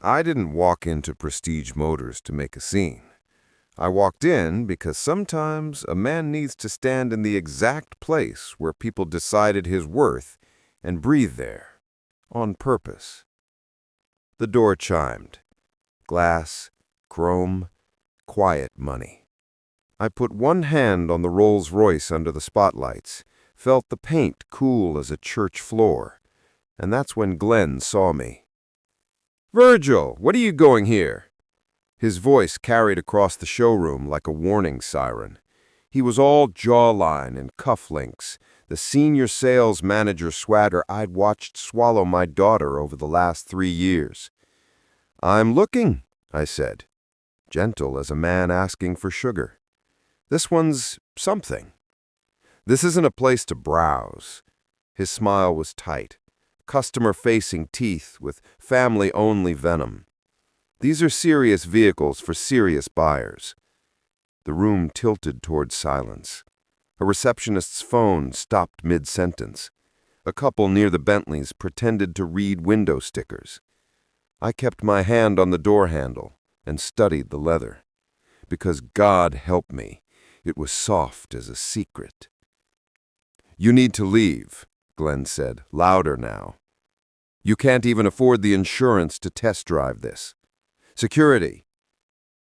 I didn't walk into Prestige Motors to make a scene. I walked in because sometimes a man needs to stand in the exact place where people decided his worth and breathe there, on purpose. The door chimed. Glass, chrome, quiet money. I put one hand on the Rolls-Royce under the spotlights, felt the paint cool as a church floor, and that's when Glenn saw me. "Virgil, what are you going here?" His voice carried across the showroom like a warning siren. He was all jawline and cufflinks, the senior sales manager swagger I'd watched swallow my daughter over the last 3 years. "I'm looking," I said, gentle as a man asking for sugar. "This one's something. This isn't a place to browse." His smile was tight, customer-facing teeth with family-only venom. "These are serious vehicles for serious buyers." The room tilted toward silence. A receptionist's phone stopped mid-sentence. A couple near the Bentleys pretended to read window stickers. I kept my hand on the door handle and studied the leather. Because God help me, it was soft as a secret. "You need to leave," Glenn said, louder now. "You can't even afford the insurance to test drive this. Security."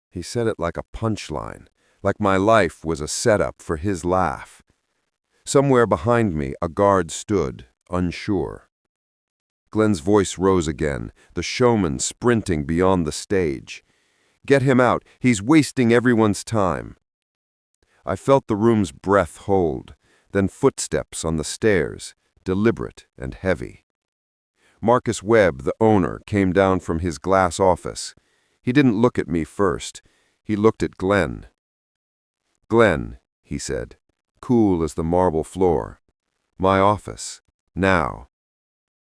He said it like a punchline, like my life was a setup for his laugh. Somewhere behind me, a guard stood, unsure. Glenn's voice rose again, the showman sprinting beyond the stage. "Get him out. He's wasting everyone's time." I felt the room's breath hold, then footsteps on the stairs, deliberate and heavy. Marcus Webb, the owner, came down from his glass office. He didn't look at me first. He looked at Glenn. "Glenn," he said, cool as the marble floor. "My office. Now."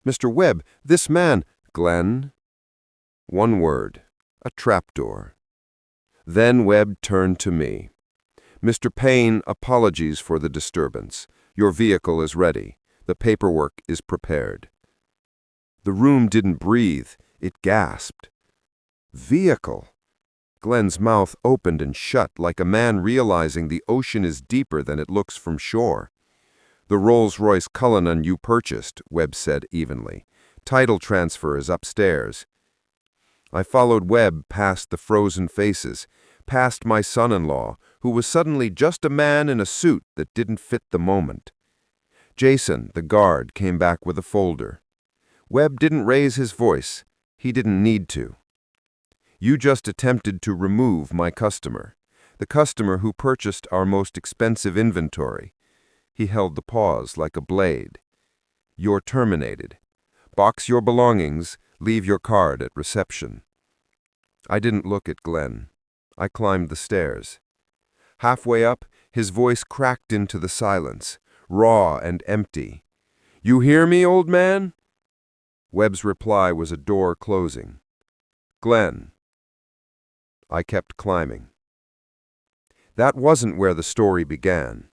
"Mr. Webb, this man—" "Glenn." One word. A trapdoor. Then Webb turned to me. "Mr. Payne, apologies for the disturbance. Your vehicle is ready. The paperwork is prepared." The room didn't breathe. It gasped. "Vehicle?" Glenn's mouth opened and shut like a man realizing the ocean is deeper than it looks from shore. "The Rolls-Royce Cullinan you purchased," Webb said evenly. "Title transfer is upstairs." I followed Webb past the frozen faces, past my son-in-law, who was suddenly just a man in a suit that didn't fit the moment. Jason, the guard, came back with a folder. Webb didn't raise his voice. He didn't need to. "You just attempted to remove my customer, the customer who purchased our most expensive inventory." He held the pause like a blade. "You're terminated. Box your belongings, leave your card at reception." I didn't look at Glenn. I climbed the stairs. Halfway up, his voice cracked into the silence, raw and empty. "You hear me, old man?" Webb's reply was a door closing. "Glenn." I kept climbing. That wasn't where the story began.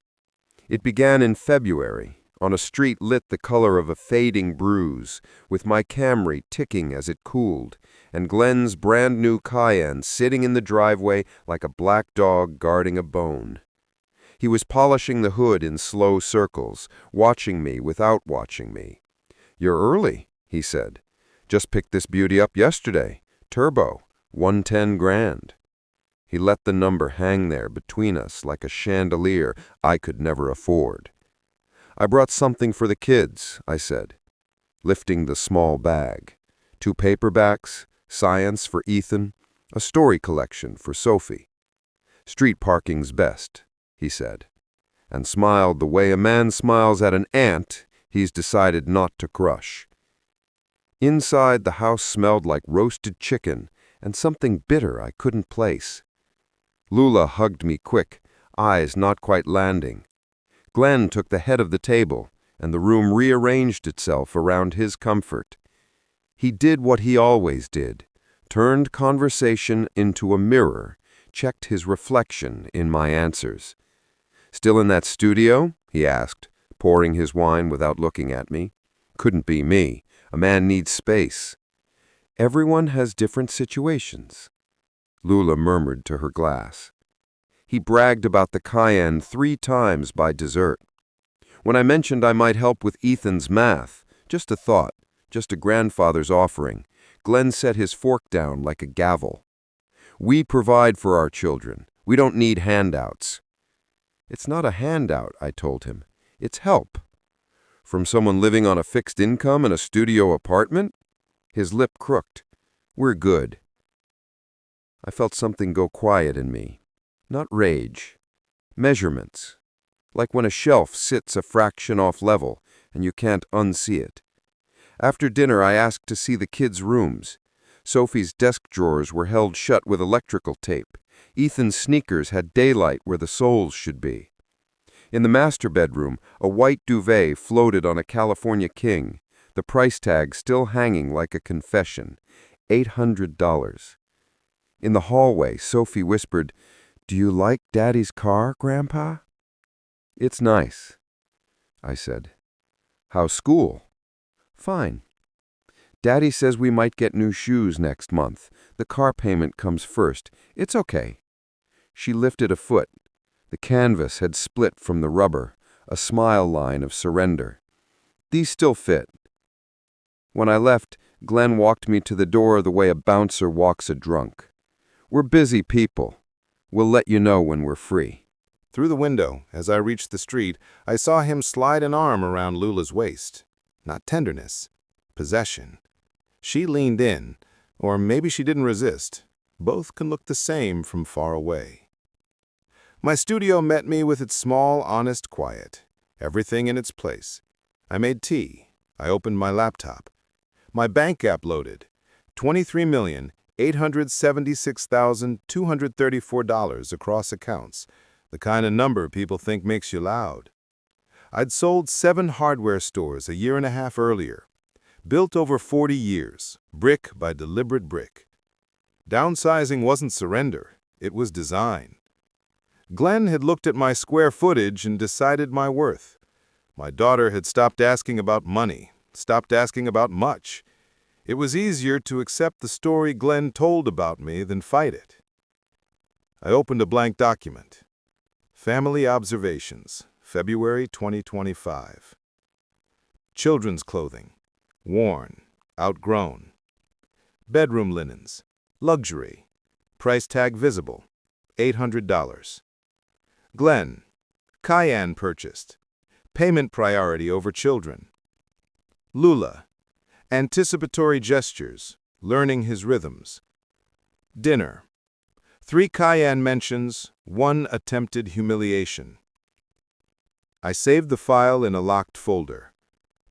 It began in February, on a street lit the color of a fading bruise, with my Camry ticking as it cooled, and Glenn's brand-new Cayenne sitting in the driveway like a black dog guarding a bone. He was polishing the hood in slow circles, watching me without watching me. "You're early," he said. "Just picked this beauty up yesterday. Turbo, 110 grand. He let the number hang there between us like a chandelier I could never afford. "I brought something for the kids," I said, lifting the small bag. 2 paperbacks, science for Ethan, a story collection for Sophie. "Street parking's best," he said, and smiled the way a man smiles at an ant he's decided not to crush. Inside, the house smelled like roasted chicken and something bitter I couldn't place. Lula hugged me quick, eyes not quite landing. Glenn took the head of the table, and the room rearranged itself around his comfort. He did what he always did, turned conversation into a mirror, checked his reflection in my answers. "Still in that studio?" he asked, pouring his wine without looking at me. "Couldn't be me. A man needs space." Everyone has different situations, Lula murmured to her glass. He bragged about the cayenne 3 times by dessert. When I mentioned I might help with Ethan's math, just a thought, just a grandfather's offering, Glenn set his fork down like a gavel. We provide for our children. We don't need handouts. It's not a handout, I told him. It's help. From someone living on a fixed income in a studio apartment? His lip crooked. We're good. I felt something go quiet in me. Not rage. Measurements. Like when a shelf sits a fraction off level and you can't unsee it. After dinner, I asked to see the kids' rooms. Sophie's desk drawers were held shut with electrical tape. Ethan's sneakers had daylight where the soles should be. In the master bedroom, a white duvet floated on a California king, the price tag still hanging like a confession, $800. In the hallway, Sophie whispered, "Do you like Daddy's car, Grandpa?" "It's nice," I said. "How's school?" "Fine. Daddy says we might get new shoes next month. The car payment comes first. It's okay." She lifted a foot. The canvas had split from the rubber, a smile line of surrender. "These still fit." When I left, Glenn walked me to the door the way a bouncer walks a drunk. "We're busy people. We'll let you know when we're free." Through the window, as I reached the street, I saw him slide an arm around Lula's waist. Not tenderness, possession. She leaned in, or maybe she didn't resist. Both can look the same from far away. My studio met me with its small, honest quiet. Everything in its place. I made tea. I opened my laptop. My bank app loaded. $23,876,234 across accounts. The kind of number people think makes you loud. I'd sold 7 hardware stores a year and a half earlier. Built over 40 years, brick by deliberate brick. Downsizing wasn't surrender, it was design. Glenn had looked at my square footage and decided my worth. My daughter had stopped asking about money, stopped asking about much. It was easier to accept the story Glenn told about me than fight it. I opened a blank document. Family Observations, February 2025. Children's clothing, worn, outgrown. Bedroom linens, luxury, price tag visible, $800. Glenn, cayenne purchased, payment priority over children. Lula, anticipatory gestures, learning his rhythms. Dinner, 3 cayenne mentions, 1 attempted humiliation. I saved the file in a locked folder,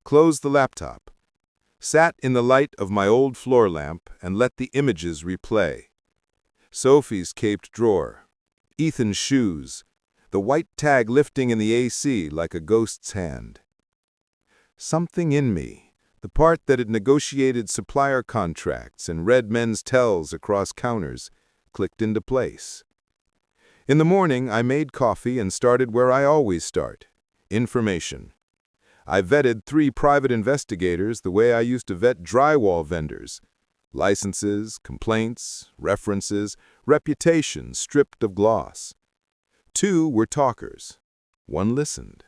closed the laptop, sat in the light of my old floor lamp and let the images replay. Sophie's caped drawer, Ethan's shoes, the white tag lifting in the AC like a ghost's hand. Something in me, the part that had negotiated supplier contracts and read men's tells across counters, clicked into place. In the morning, I made coffee and started where I always start, information. I vetted 3 private investigators the way I used to vet drywall vendors. Licenses, complaints, references, reputation stripped of gloss. 2 were talkers. 1 listened.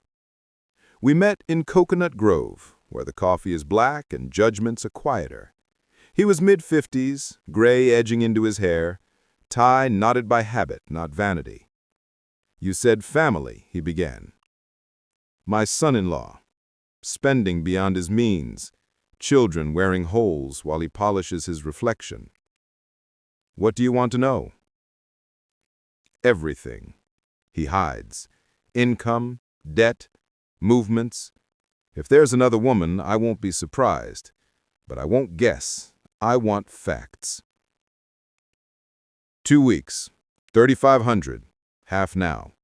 We met in Coconut Grove, where the coffee is black and judgments are quieter. He was mid-50s, gray edging into his hair, tie knotted by habit, not vanity. "You said family," he began. "My son-in-law, spending beyond his means, children wearing holes while he polishes his reflection. What do you want to know?" "Everything." He hides. "Income, debt, movements. If there's another woman, I won't be surprised. But I won't guess. I want facts." 2 weeks, 3,500, half now.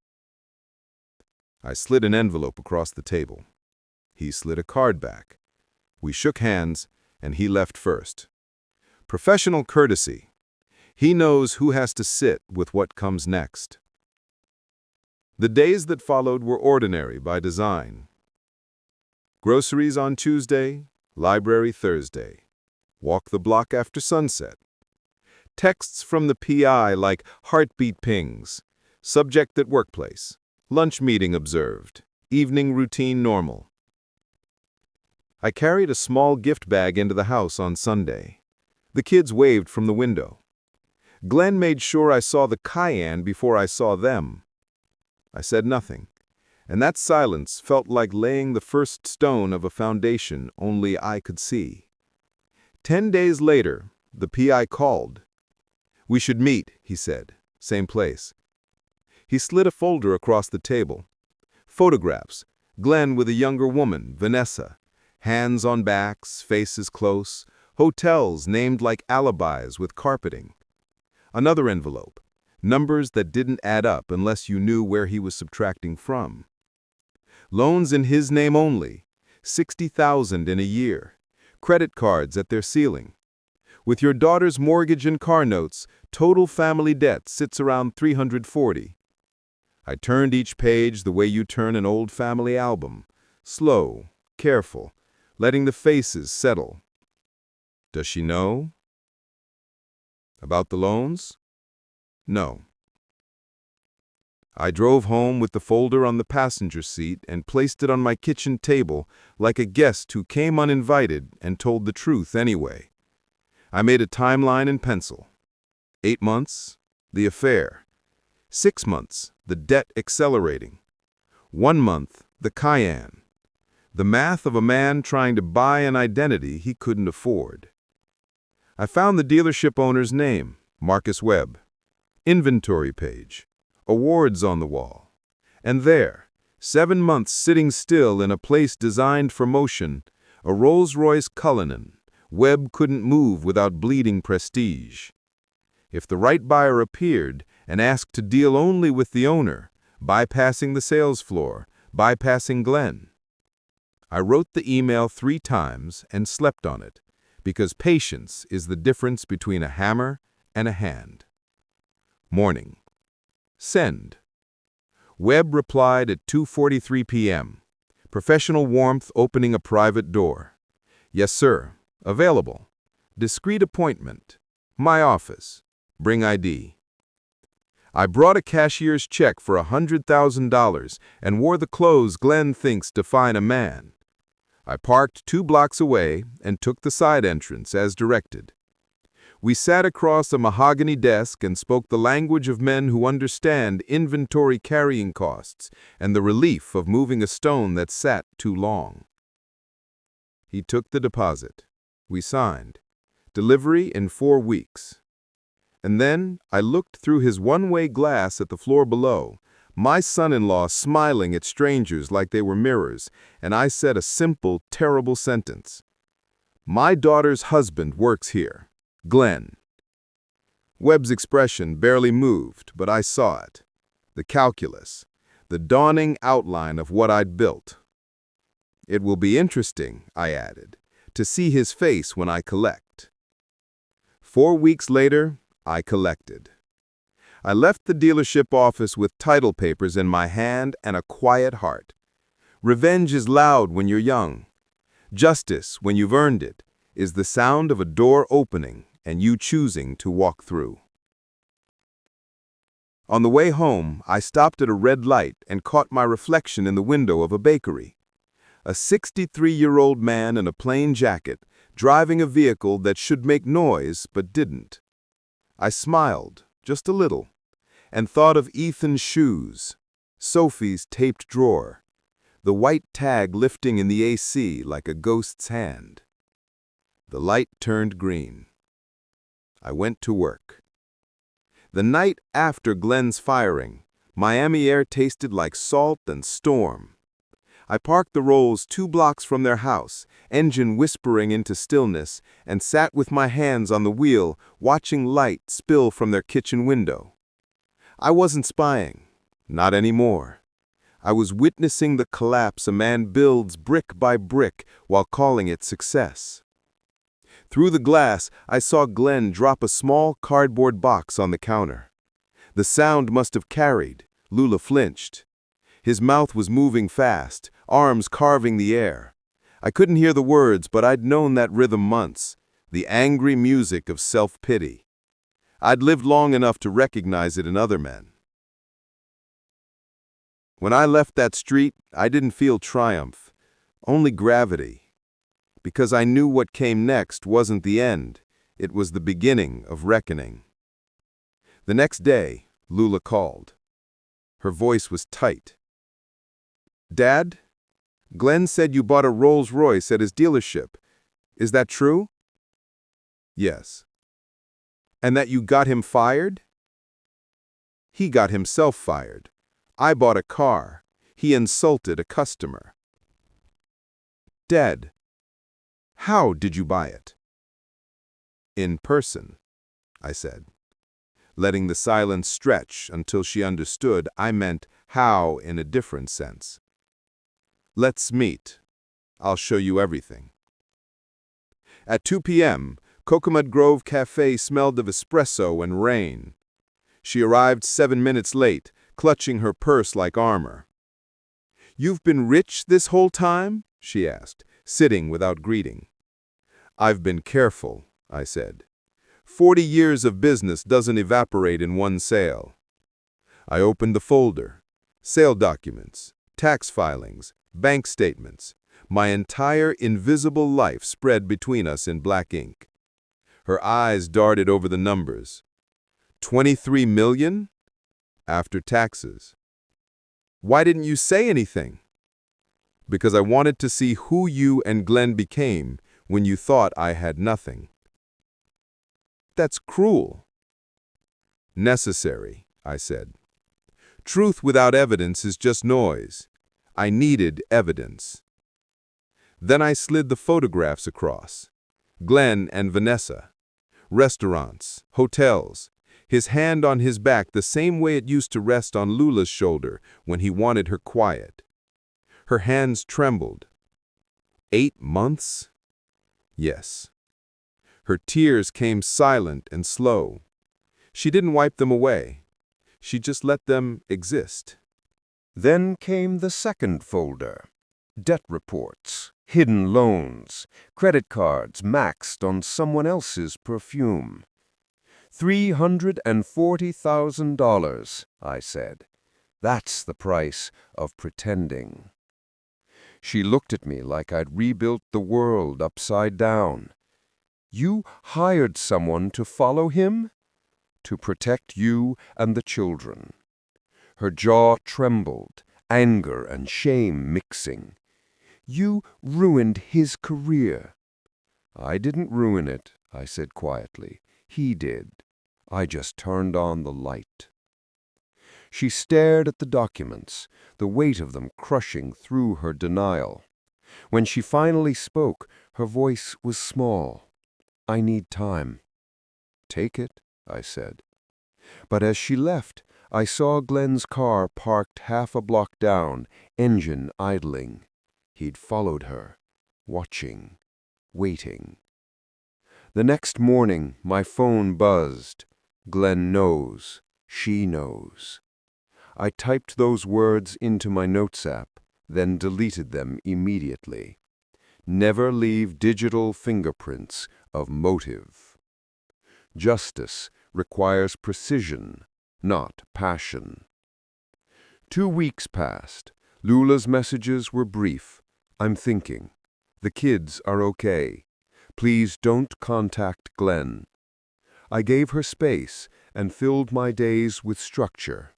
I slid an envelope across the table. He slid a card back. We shook hands, and he left first. Professional courtesy. He knows who has to sit with what comes next. The days that followed were ordinary by design. Groceries on Tuesday, library Thursday. Walk the block after sunset. Texts from the PI like heartbeat pings. Subject at workplace. Lunch meeting observed. Evening routine normal. I carried a small gift bag into the house on Sunday. The kids waved from the window. Glenn made sure I saw the cayenne before I saw them. I said nothing, and that silence felt like laying the first stone of a foundation only I could see. 10 days later, the PI called. "We should meet," he said. "Same place." He slid a folder across the table. Photographs. Glenn with a younger woman, Vanessa. Hands on backs, faces close. Hotels named like alibis with carpeting. Another envelope. Numbers that didn't add up unless you knew where he was subtracting from. Loans in his name only. $60,000 in a year. Credit cards at their ceiling. With your daughter's mortgage and car notes, total family debt sits around $340. I turned each page the way you turn an old family album. Slow, careful, letting the faces settle. Does she know? About the loans? No. I drove home with the folder on the passenger seat and placed it on my kitchen table like a guest who came uninvited and told the truth anyway. I made a timeline in pencil. 8 months, the affair. 6 months, the debt accelerating. 1 month, the cayenne. The math of a man trying to buy an identity he couldn't afford. I found the dealership owner's name, Marcus Webb. Inventory page. Awards on the wall. And there, 7 months sitting still in a place designed for motion, a Rolls-Royce Cullinan. Webb couldn't move without bleeding prestige. If the right buyer appeared and asked to deal only with the owner, bypassing the sales floor, bypassing Glenn. I wrote the email 3 times and slept on it, because patience is the difference between a hammer and a hand. Morning. Send. Webb replied at 2:43 p.m. Professional warmth opening a private door. Yes, sir. Available. Discreet appointment. My office. Bring ID. I brought a cashier's check for $100,000 and wore the clothes Glenn thinks define a man. I parked 2 blocks away and took the side entrance as directed. We sat across a mahogany desk and spoke the language of men who understand inventory carrying costs and the relief of moving a stone that sat too long. He took the deposit. We signed. Delivery in 4 weeks. And then I looked through his one-way glass at the floor below, my son-in-law smiling at strangers like they were mirrors, and I said a simple, terrible sentence. My daughter's husband works here. Glenn. Webb's expression barely moved, but I saw it. The calculus. The dawning outline of what I'd built. It will be interesting, I added, to see his face when I collect. 4 weeks later, I collected. I left the dealership office with title papers in my hand and a quiet heart. Revenge is loud when you're young. Justice, when you've earned it, is the sound of a door opening and you choosing to walk through. On the way home, I stopped at a red light and caught my reflection in the window of a bakery. A 63-year-old man in a plain jacket, driving a vehicle that should make noise but didn't. I smiled, just a little, and thought of Ethan's shoes, Sophie's taped drawer, the white tag lifting in the AC like a ghost's hand. The light turned green. I went to work. The night after Glenn's firing, Miami air tasted like salt and storm. I parked the Rolls 2 blocks from their house, engine whispering into stillness, and sat with my hands on the wheel, watching light spill from their kitchen window. I wasn't spying. Not anymore. I was witnessing the collapse a man builds brick by brick while calling it success. Through the glass, I saw Glenn drop a small cardboard box on the counter. The sound must have carried. Lula flinched. His mouth was moving fast, arms carving the air. I couldn't hear the words, but I'd known that rhythm months. the angry music of self-pity. I'd lived long enough to recognize it in other men. When I left that street, I didn't feel triumph, only gravity, because I knew what came next wasn't the end, it was the beginning of reckoning. The next day, Lula called. Her voice was tight. "Dad, Glenn said you bought a Rolls-Royce at his dealership. Is that true?" "Yes." "And that you got him fired?" "He got himself fired. I bought a car. He insulted a customer." "Dad, how did you buy it?" "In person," I said. Letting the silence stretch until she understood I meant how in a different sense. "Let's meet. I'll show you everything." At 2 p.m., Coconut Grove Cafe smelled of espresso and rain. She arrived 7 minutes late, clutching her purse like armor. "You've been rich this whole time?" she asked, sitting without greeting. "I've been careful," I said. 40 years of business doesn't evaporate in one sale." I opened the folder. Sale documents, tax filings, bank statements. My entire invisible life spread between us in black ink. Her eyes darted over the numbers. 23 million? After taxes. "Why didn't you say anything?" "Because I wanted to see who you and Glenn became when you thought I had nothing." "That's cruel." "Necessary," I said. "Truth without evidence is just noise. I needed evidence." Then I slid the photographs across. Glenn and Vanessa. Restaurants, hotels, his hand on his back the same way it used to rest on Lula's shoulder when he wanted her quiet. Her hands trembled. 8 months? Yes. Her tears came silent and slow. She didn't wipe them away. She just let them exist. Then came the second folder. Debt reports, hidden loans, credit cards maxed on someone else's perfume. $340,000, I said. That's the price of pretending. She looked at me like I'd rebuilt the world upside down. You hired someone to follow him? To protect you and the children. Her jaw trembled, anger and shame mixing. You ruined his career. I didn't ruin it, I said quietly. He did. I just turned on the light. She stared at the documents, the weight of them crushing through her denial. When she finally spoke, her voice was small. "I need time." "Take it," I said. But as she left, I saw Glenn's car parked half a block down, engine idling. He'd followed her, watching, waiting. The next morning, my phone buzzed. Glenn knows. She knows. I typed those words into my notes app, then deleted them immediately. Never leave digital fingerprints of motive. Justice requires precision, not passion. 2 weeks passed. Lula's messages were brief. "I'm thinking. The kids are okay. Please don't contact Glenn." I gave her space and filled my days with structure.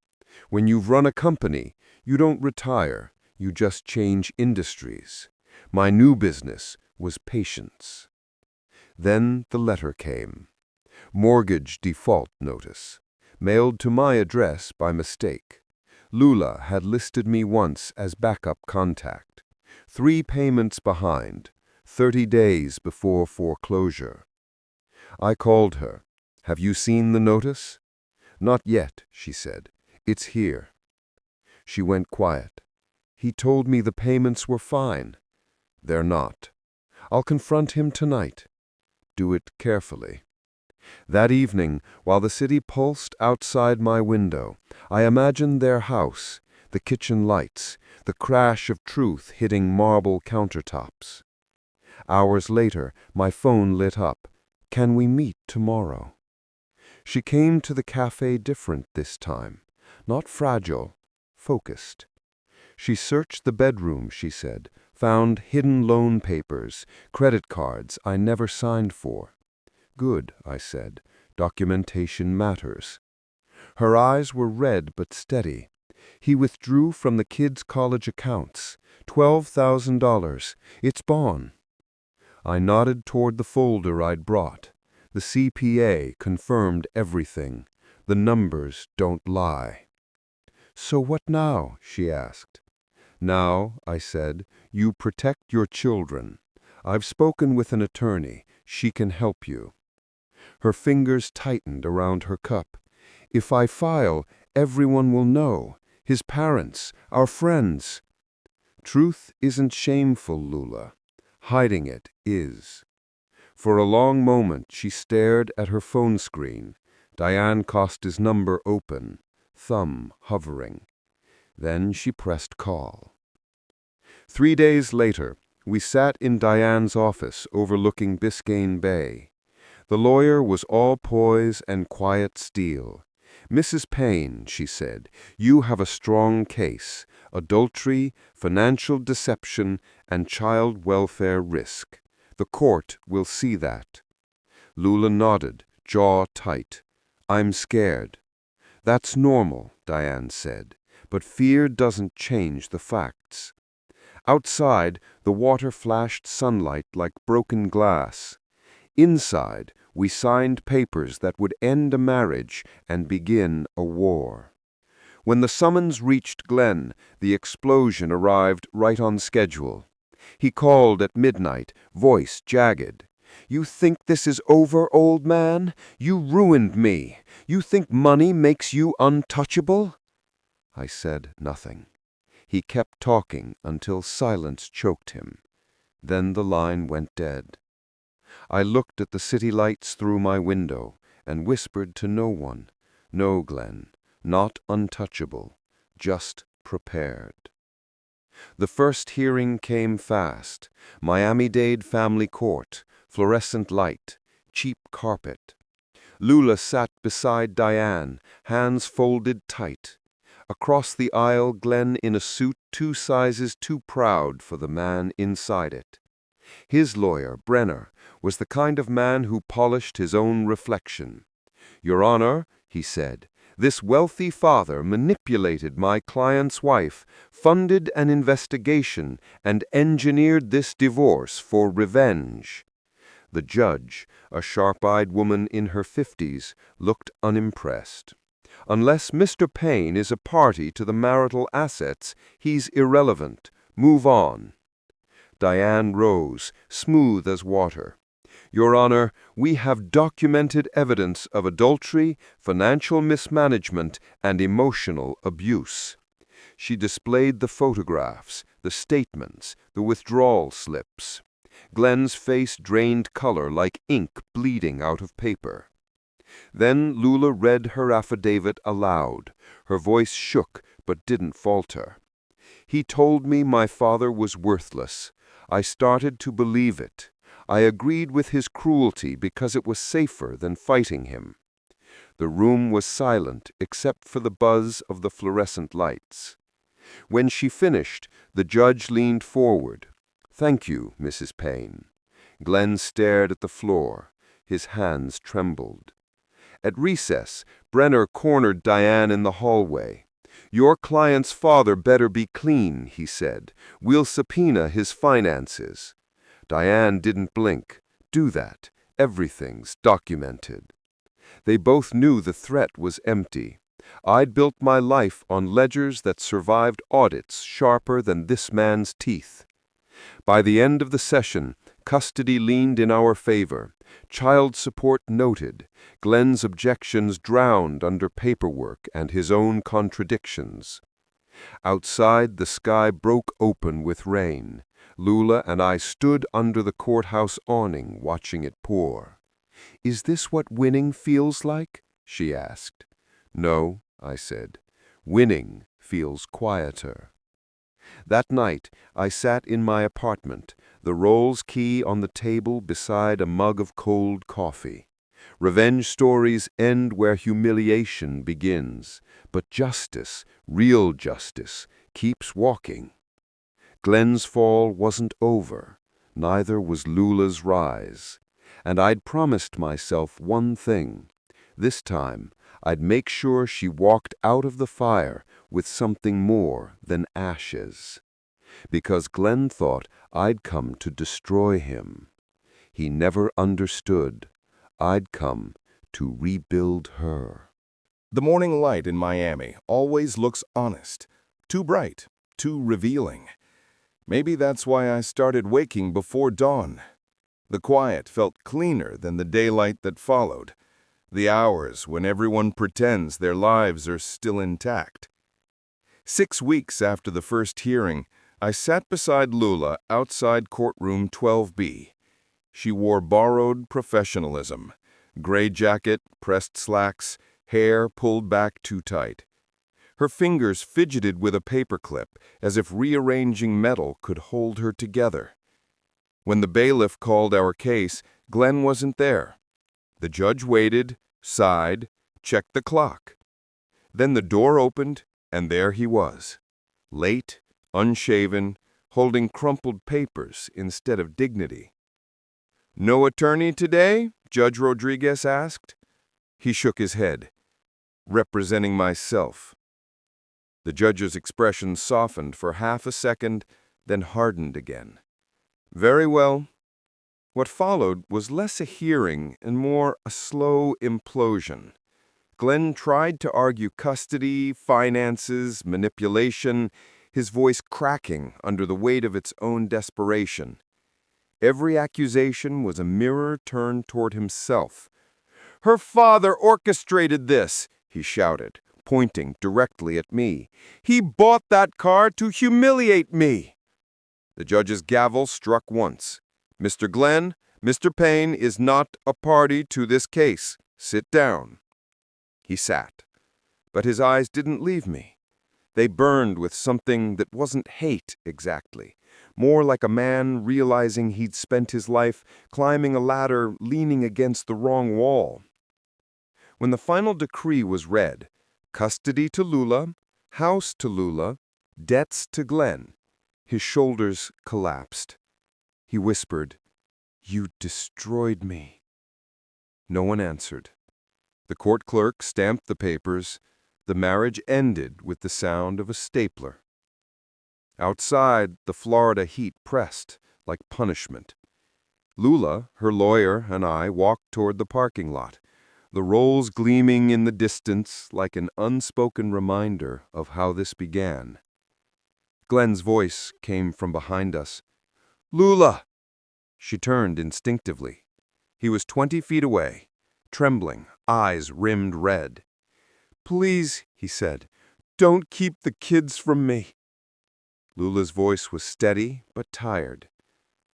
When you've run a company, you don't retire, you just change industries. My new business was patience. Then the letter came. Mortgage default notice. Mailed to my address by mistake. Lula had listed me once as backup contact. 3 payments behind, 30 days before foreclosure. I called her. "Have you seen the notice?" "Not yet," she said. "It's here." She went quiet. "He told me the payments were fine." "They're not. I'll confront him tonight. Do it carefully." That evening, while the city pulsed outside my window, I imagined their house, the kitchen lights, the crash of truth hitting marble countertops. Hours later, my phone lit up, Can we meet tomorrow? She came to the cafe different this time, not fragile, focused. She searched the bedroom, she said, found hidden loan papers, credit cards I never signed for. Good, I said. Documentation matters. Her eyes were red but steady. He withdrew from the kids' college accounts. $12,000. It's gone. I nodded toward the folder I'd brought. The CPA confirmed everything. The numbers don't lie. So what now? She asked. Now, I said, you protect your children. I've spoken with an attorney. She can help you. Her fingers tightened around her cup. If I file, everyone will know. His parents, our friends. Truth isn't shameful, Lula. Hiding it is. For a long moment she stared at her phone screen, Diane Costa's number open, thumb hovering. Then she pressed call. 3 days later, we sat in Diane's office overlooking Biscayne Bay. The lawyer was all poise and quiet steel. Mrs. Payne, she said, you have a strong case, adultery, financial deception, and child welfare risk. The court will see that. Lula nodded, jaw tight. I'm scared. That's normal, Diane said, but fear doesn't change the facts. Outside, the water flashed sunlight like broken glass. Inside, we signed papers that would end a marriage and begin a war. When the summons reached Glenn, the explosion arrived right on schedule. He called at midnight, voice jagged. You think this is over, old man? You ruined me. You think money makes you untouchable? I said nothing. He kept talking until silence choked him. Then the line went dead. I looked at the city lights through my window and whispered to no one. No, Glenn, not untouchable, just prepared. The first hearing came fast. Miami-Dade family court, fluorescent light, cheap carpet. Lula sat beside Diane, hands folded tight. Across the aisle, Glenn in a suit 2 sizes too proud for the man inside it. His lawyer, Brenner, was the kind of man who polished his own reflection. Your Honor, he said, this wealthy father manipulated my client's wife, funded an investigation, and engineered this divorce for revenge. The judge, a sharp-eyed woman in her 50s, looked unimpressed. Unless Mr. Payne is a party to the marital assets, he's irrelevant. Move on. Diane rose, smooth as water. Your Honor, we have documented evidence of adultery, financial mismanagement, and emotional abuse. She displayed the photographs, the statements, the withdrawal slips. Glenn's face drained color like ink bleeding out of paper. Then Lula read her affidavit aloud. Her voice shook but didn't falter. He told me my father was worthless. I started to believe it. I agreed with his cruelty because it was safer than fighting him. The room was silent except for the buzz of the fluorescent lights. When she finished, the judge leaned forward. Thank you, Mrs. Payne. Glenn stared at the floor. His hands trembled. At recess, Brenner cornered Diane in the hallway. Your client's father better be clean, he said. We'll subpoena his finances. Diane didn't blink. Do that. Everything's documented. They both knew the threat was empty. I'd built my life on ledgers that survived audits sharper than this man's teeth. By the end of the session, custody leaned in our favor. Child support noted. Glenn's objections drowned under paperwork and his own contradictions. Outside, the sky broke open with rain. Lula and I stood under the courthouse awning, watching it pour. Is this what winning feels like? She asked. No, I said. Winning feels quieter. That night, I sat in my apartment, the Rolls key on the table beside a mug of cold coffee. Revenge stories end where humiliation begins, but justice, real justice, keeps walking. Glenn's fall wasn't over, neither was Lula's rise. And I'd promised myself one thing. This time, I'd make sure she walked out of the fire with something more than ashes. Because Glenn thought I'd come to destroy him. He never understood. I'd come to rebuild her. The morning light in Miami always looks honest, too bright, too revealing. Maybe that's why I started waking before dawn. The quiet felt cleaner than the daylight that followed, the hours when everyone pretends their lives are still intact. 6 weeks after the first hearing, I sat beside Lula outside courtroom 12B. She wore borrowed professionalism, gray jacket, pressed slacks, hair pulled back too tight. Her fingers fidgeted with a paperclip, as if rearranging metal could hold her together. When the bailiff called our case, Glenn wasn't there. The judge waited, sighed, checked the clock. Then the door opened, and there he was, late, unshaven, holding crumpled papers instead of dignity. "No attorney today?" Judge Rodriguez asked. He shook his head. "Representing myself." The judge's expression softened for half a second, then hardened again. "Very well." What followed was less a hearing and more a slow implosion. Glenn tried to argue custody, finances, manipulation, his voice cracking under the weight of its own desperation. Every accusation was a mirror turned toward himself. "Her father orchestrated this," he shouted, pointing directly at me. "He bought that car to humiliate me." The judge's gavel struck once. "Mr. Glenn, Mr. Payne is not a party to this case. Sit down." He sat, but his eyes didn't leave me. They burned with something that wasn't hate exactly, more like a man realizing he'd spent his life climbing a ladder leaning against the wrong wall. When the final decree was read, custody to Lula, house to Lula, debts to Glenn, his shoulders collapsed. He whispered, "You destroyed me." No one answered. The court clerk stamped the papers. The marriage ended with the sound of a stapler. Outside, the Florida heat pressed, like punishment. Lula, her lawyer, and I walked toward the parking lot, the Rolls gleaming in the distance like an unspoken reminder of how this began. Glenn's voice came from behind us. "Lula!" She turned instinctively. He was 20 feet away, trembling, eyes rimmed red. "Please," he said, "don't keep the kids from me." Lula's voice was steady but tired.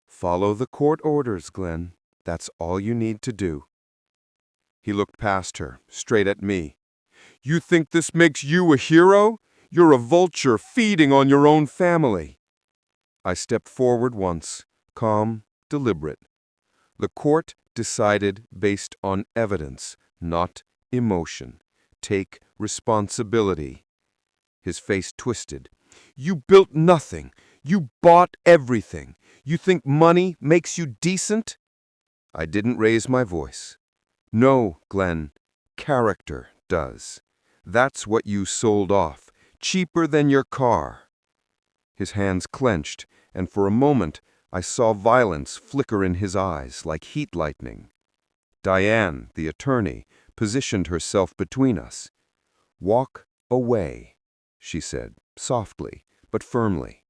"Follow the court orders, Glenn. That's all you need to do." He looked past her, straight at me. "You think this makes you a hero? You're a vulture feeding on your own family." I stepped forward once, calm, deliberate. The court decided based on evidence, not emotion. Take responsibility. His face twisted. "You built nothing. You bought everything. You think money makes you decent?" I didn't raise my voice. "No, Glenn, character does. That's what you sold off, cheaper than your car." His hands clenched, and for a moment I saw violence flicker in his eyes like heat lightning. Diane, the attorney, positioned herself between us. "Walk away," she said, softly but firmly.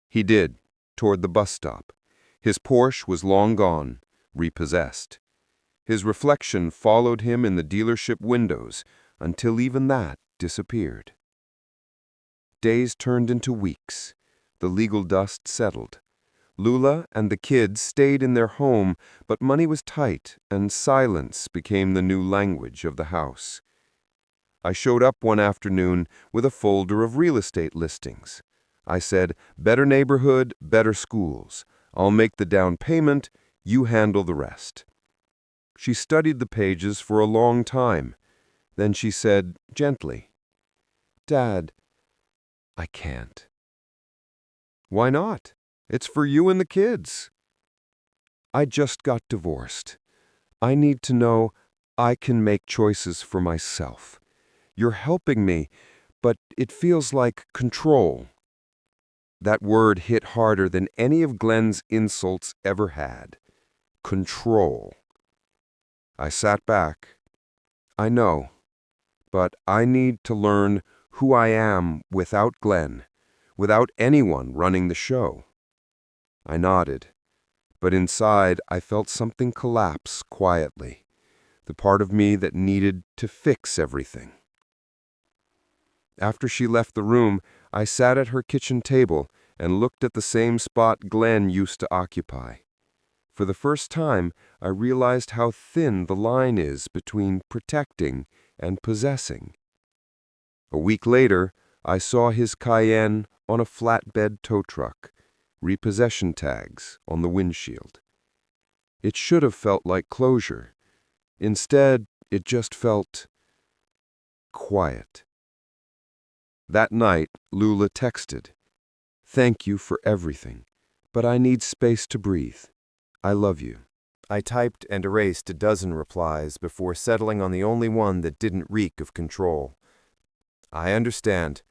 He did, toward the bus stop. His Porsche was long gone, repossessed. His reflection followed him in the dealership windows until even that disappeared. Days turned into weeks. The legal dust settled. Lula and the kids stayed in their home, but money was tight, and silence became the new language of the house. I showed up one afternoon with a folder of real estate listings. I said, "Better neighborhood, better schools. I'll make the down payment, you handle the rest." She studied the pages for a long time. Then she said gently, "Dad, I can't." "Why not? It's for you and the kids." "I just got divorced. I need to know I can make choices for myself. You're helping me, but it feels like control." That word hit harder than any of Glenn's insults ever had. Control. I sat back. "I know, but I need to learn who I am without Glenn, without anyone running the show." I nodded, but inside I felt something collapse quietly, the part of me that needed to fix everything. After she left the room, I sat at her kitchen table and looked at the same spot Glenn used to occupy. For the first time, I realized how thin the line is between protecting and possessing. A week later, I saw his Cayenne on a flatbed tow truck, repossession tags on the windshield. It should have felt like closure. Instead, it just felt quiet. That night, Lula texted, "Thank you for everything, but I need space to breathe. I love you." I typed and erased a dozen replies before settling on the only one that didn't reek of control. "I understand.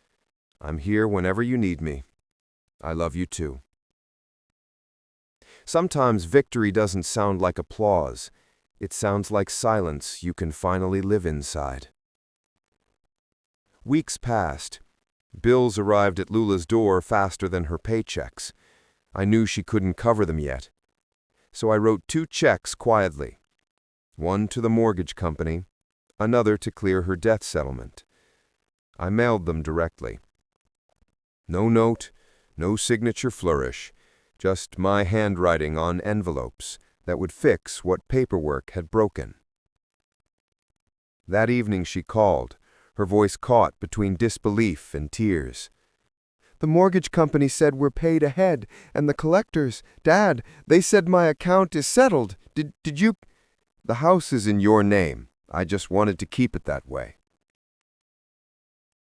I'm here whenever you need me. I love you too." Sometimes victory doesn't sound like applause. It sounds like silence you can finally live inside. Weeks passed. Bills arrived at Lula's door faster than her paychecks. I knew she couldn't cover them yet. So I wrote 2 checks quietly. One to the mortgage company, another to clear her death settlement. I mailed them directly. No note, no signature flourish, just my handwriting on envelopes that would fix what paperwork had broken. That evening she called, her voice caught between disbelief and tears. "The mortgage company said we're paid ahead, and the collectors, Dad, they said my account is settled. Did you—" "The house is in your name. I just wanted to keep it that way."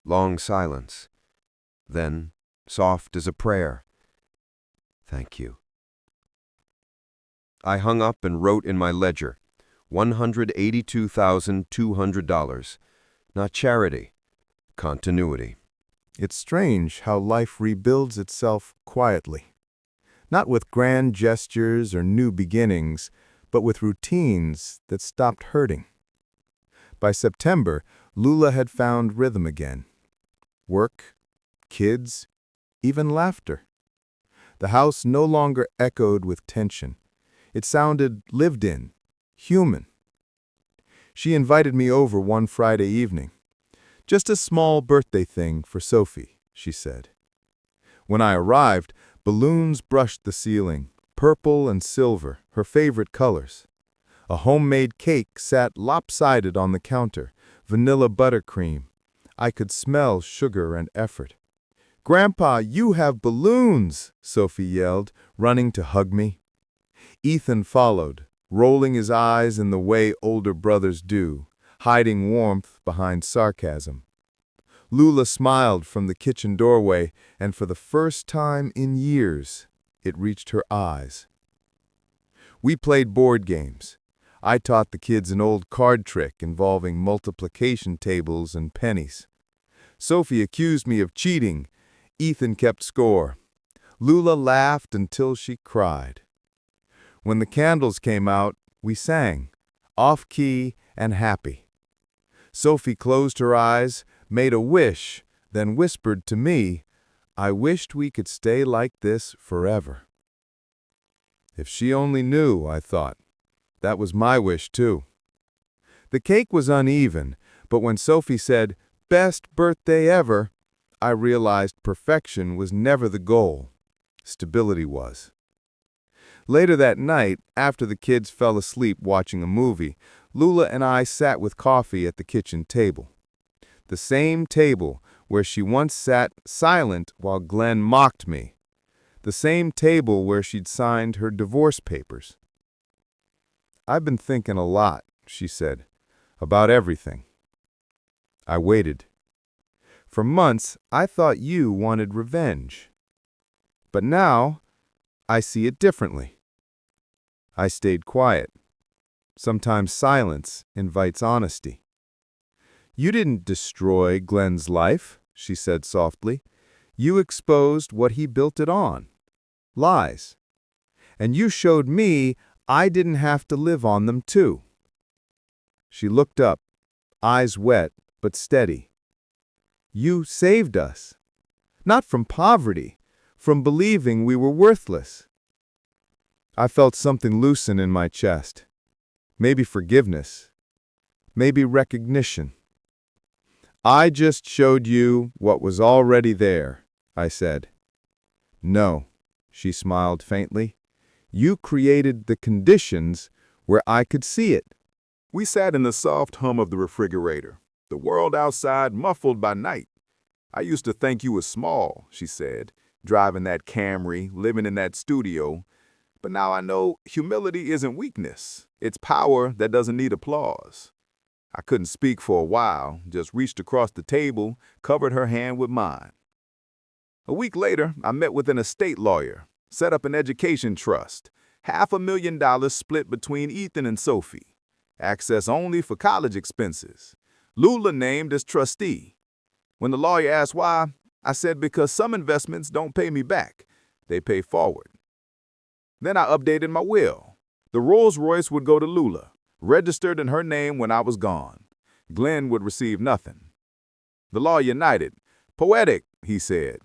Long silence. Then, soft as a prayer, "Thank you." I hung up and wrote in my ledger, $182,200. Not charity, continuity. It's strange how life rebuilds itself quietly. Not with grand gestures or new beginnings, but with routines that stopped hurting. By September, Lula had found rhythm again. Work, kids, even laughter. The house no longer echoed with tension. It sounded lived in, human. She invited me over one Friday evening. "Just a small birthday thing for Sophie," she said. When I arrived, balloons brushed the ceiling, purple and silver, her favorite colors. A homemade cake sat lopsided on the counter, vanilla buttercream. I could smell sugar and effort. "Grandpa, you have balloons!" Sophie yelled, running to hug me. Ethan followed, rolling his eyes in the way older brothers do, hiding warmth behind sarcasm. Lula smiled from the kitchen doorway, and for the first time in years, it reached her eyes. We played board games. I taught the kids an old card trick involving multiplication tables and pennies. Sophie accused me of cheating. Ethan kept score. Lula laughed until she cried. When the candles came out, we sang, off-key and happy. Sophie closed her eyes, made a wish, then whispered to me, "I wished we could stay like this forever." If she only knew, I thought. That was my wish, too. The cake was uneven, but when Sophie said, "Best birthday ever," I realized perfection was never the goal. Stability was. Later that night, after the kids fell asleep watching a movie, Lula and I sat with coffee at the kitchen table. The same table where she once sat silent while Glenn mocked me. the same table where she'd signed her divorce papers. "I've been thinking a lot," she said, "about everything." I waited. For months, I thought you wanted revenge. But now, I see it differently. I stayed quiet. Sometimes silence invites honesty. "You didn't destroy Glenn's life," she said softly. "You exposed what he built it on. Lies. And you showed me I didn't have to live on them too." She looked up, eyes wet but steady. "You saved us. Not from poverty, from believing we were worthless." I felt something loosen in my chest. Maybe forgiveness. Maybe recognition. "I just showed you what was already there," I said. "No," she smiled faintly. "You created the conditions where I could see it." We sat in the soft hum of the refrigerator, the world outside muffled by night. "I used to think you were small," she said, "driving that Camry, living in that studio. But now I know humility isn't weakness. It's power that doesn't need applause." I couldn't speak for a while, just reached across the table, covered her hand with mine. A week later, I met with an estate lawyer, set up an education trust, $500,000 split between Ethan and Sophie. Access only for college expenses. Lula named as trustee. When the lawyer asked why, I said because some investments don't pay me back. They pay forward. Then I updated my will. The Rolls-Royce would go to Lula, registered in her name when I was gone. Glenn would receive nothing. The lawyer nodded. "Poetic," he said.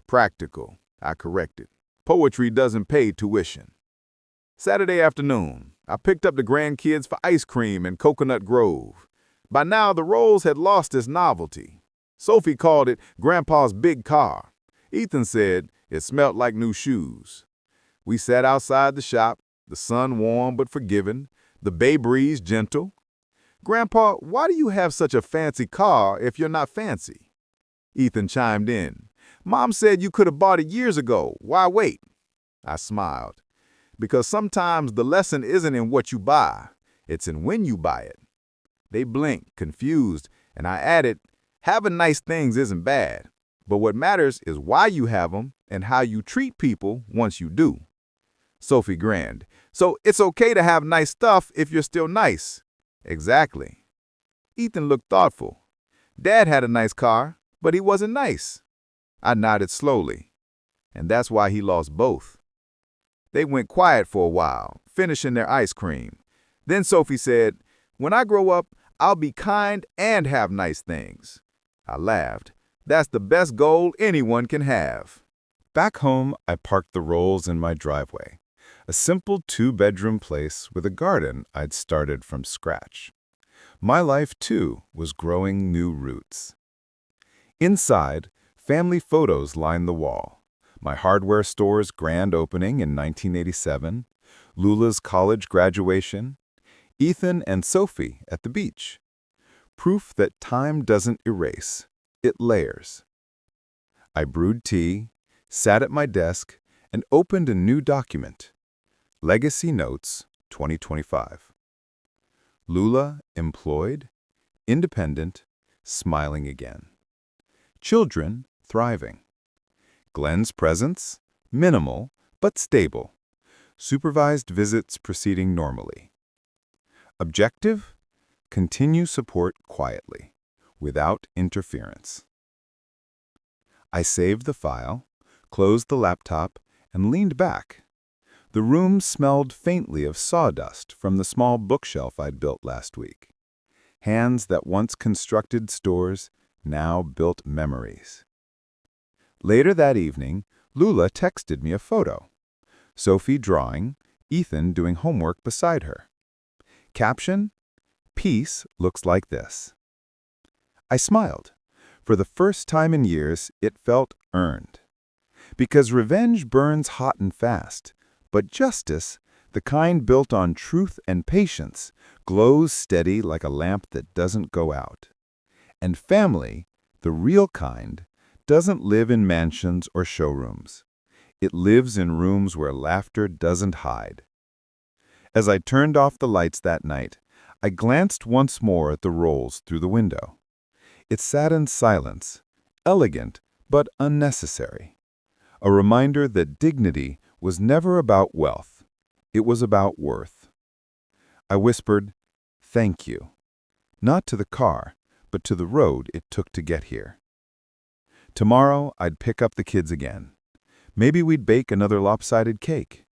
"Practical," I corrected. "Poetry doesn't pay tuition." Saturday afternoon, I picked up the grandkids for ice cream in Coconut Grove. By now, the Rolls had lost its novelty. Sophie called it Grandpa's big car. Ethan said it smelled like new shoes. We sat outside the shop, the sun warm but forgiving, the bay breeze gentle. "Grandpa, why do you have such a fancy car if you're not fancy?" Ethan chimed in. "Mom said you could have bought it years ago. Why wait?" I smiled. "Because sometimes the lesson isn't in what you buy, it's in when you buy it." They blinked, confused, and I added, "Having nice things isn't bad, but what matters is why you have them and how you treat people once you do." Sophie grinned. "So it's okay to have nice stuff if you're still nice." "Exactly." Ethan looked thoughtful. "Dad had a nice car, but he wasn't nice." I nodded slowly. "And that's why he lost both." They went quiet for a while, finishing their ice cream. Then Sophie said, "When I grow up, I'll be kind and have nice things." I laughed. "That's the best goal anyone can have." Back home, I parked the Rolls in my driveway, a simple two-bedroom place with a garden I'd started from scratch. My life, too, was growing new roots. Inside, family photos lined the wall. My hardware store's grand opening in 1987, Lula's college graduation, Ethan and Sophie at the beach. Proof that time doesn't erase, it layers. I brewed tea, sat at my desk, and opened a new document. Legacy Notes 2025. Lula employed, independent, smiling again. Children thriving. Glenn's presence minimal but stable. Supervised visits proceeding normally. Objective: continue support quietly, without interference. I saved the file, closed the laptop, and leaned back. The room smelled faintly of sawdust from the small bookshelf I'd built last week. Hands that once constructed stores now built memories. Later that evening, Lula texted me a photo. Sophie drawing, Ethan doing homework beside her. Caption: "Peace looks like this." I smiled. For the first time in years, it felt earned. Because revenge burns hot and fast, but justice, the kind built on truth and patience, glows steady like a lamp that doesn't go out. And family, the real kind, doesn't live in mansions or showrooms. It lives in rooms where laughter doesn't hide. As I turned off the lights that night, I glanced once more at the rolls through the window. It sat in silence, elegant but unnecessary. A reminder that dignity was never about wealth. It was about worth. I whispered, "Thank you." Not to the car, but to the road it took to get here. Tomorrow, I'd pick up the kids again. Maybe we'd bake another lopsided cake.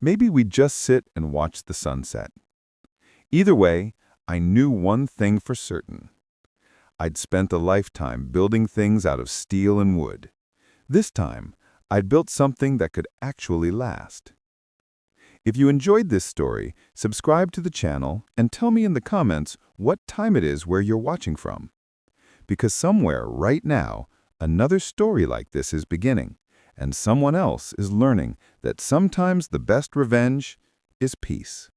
Maybe we'd just sit and watch the sunset. Either way, I knew one thing for certain. I'd spent a lifetime building things out of steel and wood. This time, I'd built something that could actually last. If you enjoyed this story, subscribe to the channel and tell me in the comments what time it is where you're watching from. Because somewhere right now, another story like this is beginning, and someone else is learning that sometimes the best revenge is peace.